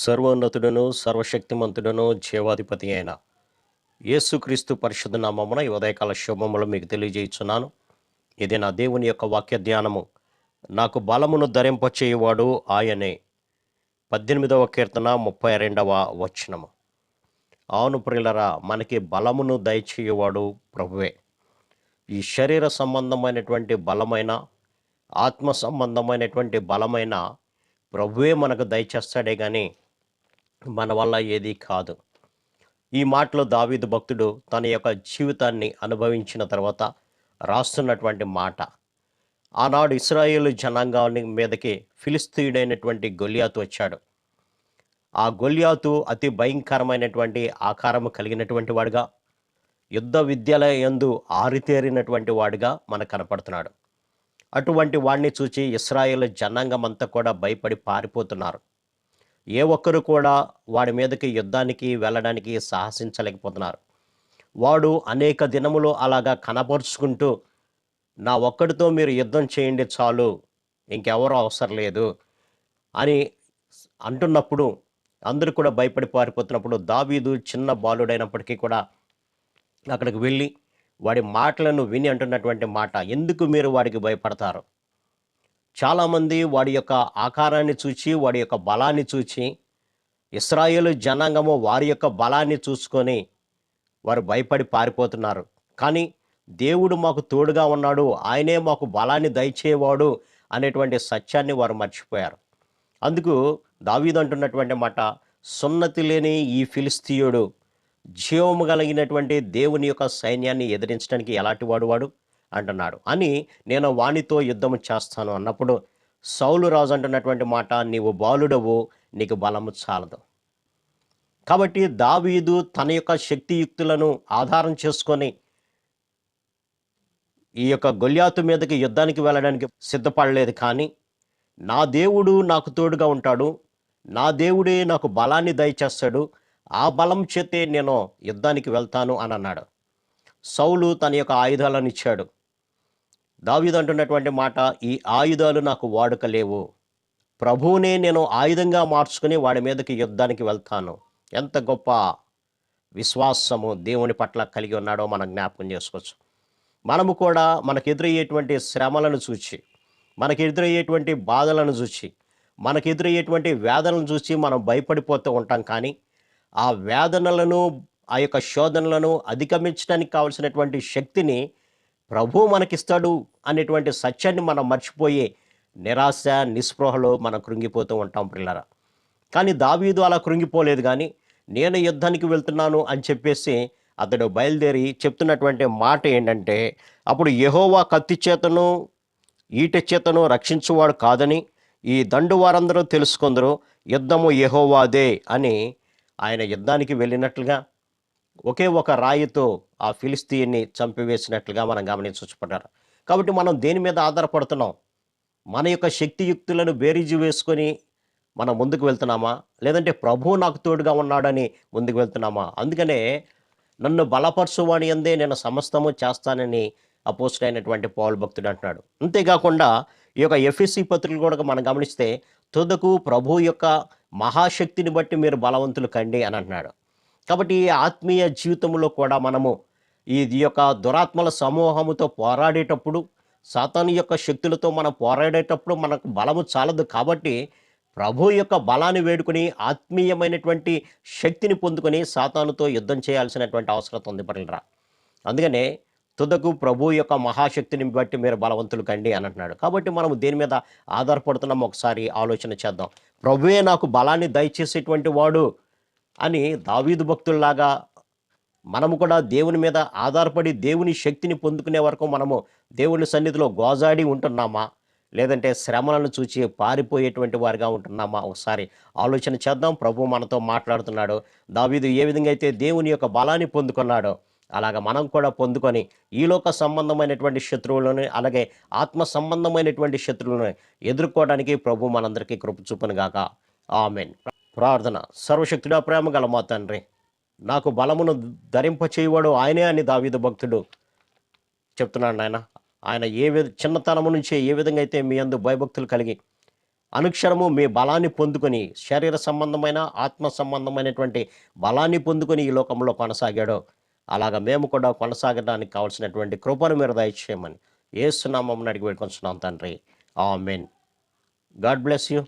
సర్వోన్నతుడను సర్వశక్తిమంతుడను జీవాధిపతి అయిన యేసుక్రీస్తు పరిశుద్ధ నామమున ఈ ఉదయకాల శుభములు మీకు తెలియజేయుచున్నాను. ఇది నా దేవుని యొక్క వాక్య ధ్యానము. నాకు బలమును ధరింపచేయువాడు ఆయనే. 18వ కీర్తన 32వ వచనము. అవును ప్రియులరా, మనకి బలమును దయచేయువాడు ప్రభువే. ఈ శరీర సంబంధమైనటువంటి బలమైన, ఆత్మ సంబంధమైనటువంటి బలమైన ప్రభువే మనకు దయచేస్తాడే కానీ మన వల్ల ఏదీ కాదు. ఈ మాటలో దావీదు భక్తుడు తన యొక్క జీవితాన్ని అనుభవించిన తర్వాత రాస్తున్నటువంటి మాట. ఆనాడు ఇశ్రాయేలు జనాంగాన్ని మీదకి ఫిలిస్తీయుడైనటువంటి గొల్యాతు వచ్చాడు. ఆ గొల్యాతు అతి భయంకరమైనటువంటి ఆకారము కలిగినటువంటి వాడుగా, యుద్ధ విద్యల యందు ఆరితేరినటువంటి వాడిగా మనకు కనపడుతున్నాడు. అటువంటి వాడిని చూచి ఇశ్రాయేలు జనాంగం అంతా కూడా భయపడి పారిపోతున్నారు. ఏ ఒక్కరు కూడా వాడి మీదకి యుద్ధానికి వెళ్ళడానికి సాహసించలేకపోతున్నారు. వాడు అనేక దినములు అలాగా కనపరుచుకుంటూ, నా ఒక్కడితో మీరు యుద్ధం చేయండి చాలు, ఇంకెవరూ అవసరం లేదు అని అంటున్నప్పుడు, అందరూ కూడా భయపడి పారిపోతున్నప్పుడు దావీదు చిన్న బాలుడైనప్పటికీ కూడా అక్కడికి వెళ్ళి వాడి మాటలను విని అంటున్నటువంటి మాట, ఎందుకు మీరు వాడికి భయపడతారు? చాలామంది వాడి యొక్క ఆకారాన్ని చూచి, వాడి యొక్క బలాన్ని చూచి, ఇశ్రాయేలు జనాంగము వారి యొక్క బలాన్ని చూసుకొని వారు భయపడి పారిపోతున్నారు. కానీ దేవుడు మాకు తోడుగా ఉన్నాడు, ఆయనే మాకు బలాన్ని దయచేవాడు అనేటువంటి సత్యాన్ని వారు మర్చిపోయారు. అందుకు దావీదు అంటున్నటువంటి మాట, సున్నతి లేని ఈ ఫిలిస్తీయుడు జీవము కలిగినటువంటి దేవుని యొక్క సైన్యాన్ని ఎదిరించడానికి ఎలాంటి వాడు అంటున్నాడు అని, నేను వానితో యుద్ధము చేస్తాను అన్నప్పుడు సౌలు రాజు అంటున్నటువంటి మాట, నీవు బాలుడవు, నీకు బలము చాలదు. కాబట్టి దావీదు తన యొక్క శక్తియుక్తులను ఆధారం చేసుకొని ఈ యొక్క గొల్యాతు మీదకి యుద్ధానికి వెళ్ళడానికి సిద్ధపడలేదు. కానీ నా దేవుడు నాకు తోడుగా ఉంటాడు, నా దేవుడే నాకు బలాన్ని దయచేస్తాడు, ఆ బలం చేతే నేను యుద్ధానికి వెళ్తాను అని అన్నాడు. సౌలు తన యొక్క ఆయుధాలను ఇచ్చాడు. దావీదు అంటున్నటువంటి మాట, ఈ ఆయుధాలు నాకు వాడుక లేవు, ప్రభువునే నేను ఆయుధంగా మార్చుకుని వాడి మీదకి యుద్ధానికి వెళ్తాను. ఎంత గొప్ప విశ్వాసము దేవుని పట్ల కలిగి ఉన్నాడో మనం జ్ఞాపకం చేసుకోవచ్చు. మనము కూడా మనకు ఎదురయ్యేటువంటి శ్రమలను చూచి, మనకు ఎదురయ్యేటువంటి బాధలను చూచి, మనకు ఎదురయ్యేటువంటి వేదనలను చూసి మనం భయపడిపోతూ ఉంటాం. కానీ ఆ వేదనలను, ఆ యొక్క శోధనలను అధిగమించడానికి కావలసినటువంటి శక్తిని ప్రభువు మనకిస్తాడు అనేటువంటి సత్యాన్ని మనం మర్చిపోయి నిరాశ, నిస్పృహలో మనం కృంగిపోతూ ఉంటాం పిల్లరా. కానీ దావీదు అలా కృంగిపోలేదు. కానీ నేను యుద్ధానికి వెళ్తున్నాను అని చెప్పేసి అతడు బయలుదేరి చెప్తున్నటువంటి మాట ఏంటంటే, అప్పుడు యెహోవా కత్తి చేతను ఈటె చేతను రక్షించువాడు కాదని ఈ దండు వారందరూ తెలుసుకుందరు, యుద్ధము యెహోవాదే అని ఆయన యుద్ధానికి వెళ్ళినట్లుగా ఒకే ఒక రాయితో ఆ ఫిలిస్తీన్ని చంపివేసినట్లుగా మనం గమనించబడ్డారు. కాబట్టి మనం దేని మీద ఆధారపడుతున్నాం? మన యొక్క శక్తియుక్తులను బేరీజు వేసుకొని మనం ముందుకు వెళ్తున్నామా, లేదంటే ప్రభువు నాకు తోడుగా ఉన్నాడని ముందుకు వెళ్తున్నామా? అందుకనే నన్ను బలపరచువాని యందే నేను సమస్తము చేస్తానని అపోస్తలుడైనటువంటి పౌలు భక్తుడు అంటున్నాడు. అంతేకాకుండా ఈ యొక్క ఎఫెసీ పత్రికలు కూడా మనం గమనిస్తే, తుదకు ప్రభు యొక్క మహాశక్తిని బట్టి మీరు బలవంతులు కండి అని అంటున్నాడు. కాబట్టి ఈ ఆత్మీయ జీవితంలో కూడా మనము ఈ యొక్క దురాత్మల సమూహముతో పోరాడేటప్పుడు, సాతాను యొక్క శక్తులతో మనం పోరాడేటప్పుడు మనకు బలము చాలదు. కాబట్టి ప్రభు యొక్క బలాన్ని వేడుకొని ఆత్మీయమైనటువంటి శక్తిని పొందుకొని సాతానుతో యుద్ధం చేయాల్సినటువంటి అవసరం ఉంది పట్లరా. అందుకనే తుదకు ప్రభు యొక్క మహాశక్తిని బట్టి మీరు బలవంతులు కండి అని అంటున్నాడు. కాబట్టి మనం దేని మీద ఆధారపడుతున్నాం ఒకసారి ఆలోచన చేద్దాం. ప్రభువే నాకు బలాన్ని దయచేసేటువంటి వాడు అని దావీదు భక్తుల్లాగా మనము కూడా దేవుని మీద ఆధారపడి దేవుని శక్తిని పొందుకునే వరకు మనము దేవుని సన్నిధిలో గోజాడి ఉంటున్నామా, లేదంటే శ్రమలను చూచి పారిపోయేటువంటి వారిగా ఉంటున్నామా? ఒకసారి ఆలోచన చేద్దాం. ప్రభు మనతో మాట్లాడుతున్నాడు. దావీదు ఏ విధంగా అయితే దేవుని యొక్క బలాన్ని పొందుకున్నాడో, అలాగ మనం కూడా పొందుకొని ఈ లోక సంబంధమైనటువంటి శత్రువులను, అలాగే ఆత్మ సంబంధమైనటువంటి శత్రువులను ఎదుర్కోవడానికి ప్రభు మనందరికీ కృప చూపునుగాక. ఆమేన్. ప్రార్థన. సర్వశక్తుడా, ప్రేమ గల మా తండ్రి, నాకు బలమును ధరింపచేయువాడు ఆయనే అని దావీదు భక్తుడు చెప్తున్నాడు నాయన. ఆయన చిన్నతనము నుంచే ఏ విధంగా అయితే మీ యందు భయభక్తులు కలిగి అనుక్షణము మీ బలాన్ని పొందుకొని, శరీర సంబంధమైన, ఆత్మ సంబంధమైనటువంటి బలాన్ని పొందుకొని ఈ లోకంలో కొనసాగాడో, అలాగా మేము కూడా కొనసాగడానికి కావాల్సినటువంటి కృపను మీరు దయచేయమని యేసు నామమున అడిగి వేడుకొంచున్నాం తండ్రి. ఆమేన్. God bless you.